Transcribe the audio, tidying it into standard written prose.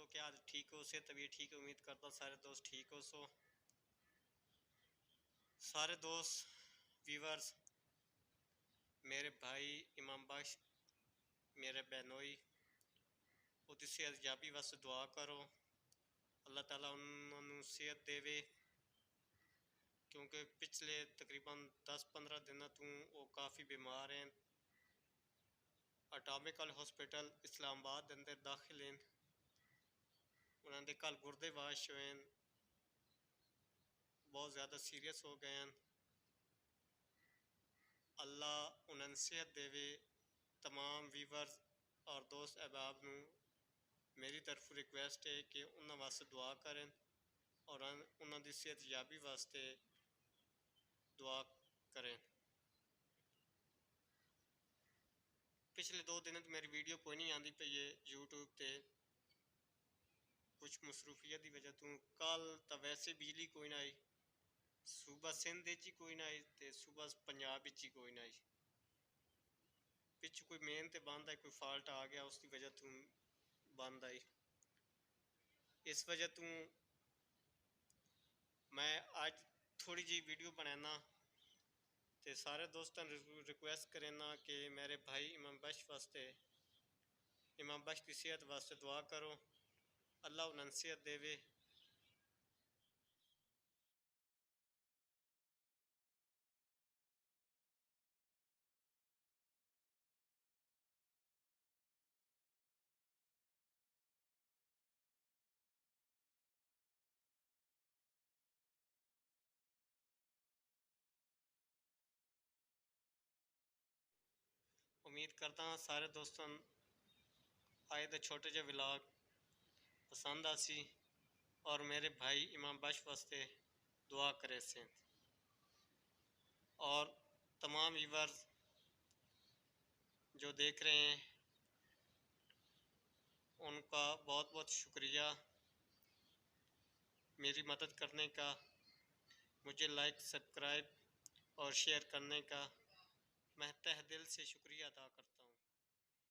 दोस्तों, क्या हाल ठीक हो से तबीयत ठीक है। उम्मीद करता हूँ सारे दोस्त ठीक हो। सारे दोस्त व्यूवर्स, मेरे भाई इमाम बख्श, मेरे बहनोई ਉਹਦੀ सेहत याबी वास्ते दुआ करो। अल्लाह ताला उन्होंने सेहत देवे, क्योंकि पिछले तकरीबन 10-15 दिनों तो वो काफ़ी बीमार हैं। एटॉमिकल हॉस्पिटल इस्लामाबाद अंदर दाखिल हैं। उन्होंने कल गुर्दे वाश हुए, बहुत ज़्यादा सीरियस हो गए हैं। अल्लाह उन्हें सेहत देवे। तमाम व्यूवर्स और दोस्त अहबाब नू मेरी तरफ रिक्वेस्ट है कि उन्होंने वास्ते दुआ करें और उन्होंने सेहत याबी वास्ते दुआ करें। पिछले 2 दिन तो मेरी वीडियो कोई नहीं आती पई है यूट्यूब पे, कुछ मसरूफियत की वजह तो। कल तो वैसे बिजली कोई ना आई, सूबा सिंध ही कोई ना आई, तो सूबा पंजाब ही कोई ना आई। पिछू कोई मेन तो बंद है, कोई फॉल्ट आ गया, उसकी वजह तो बंद आई। इस वजह तो मैं आज थोड़ी जी वीडियो बनाना, तो सारे दोस्तों रिक्वेस्ट करना कि मेरे भाई इमाम बख्श वास्ते, इमाम बख्श की सेहत वास्ते दुआ करो। अल्लाह उन्हें सेहत देवे। उम्मीद करता हूँ सारे दोस्तों आए तो छोटे जे व्लॉग पसंद आसी और मेरे भाई इमाम बख्श वास्ते दुआ करे से। और तमाम व्यूवर्स जो देख रहे हैं उनका बहुत बहुत शुक्रिया मेरी मदद करने का, मुझे लाइक सब्सक्राइब और शेयर करने का मैं तहे दिल से शुक्रिया अदा करता हूँ।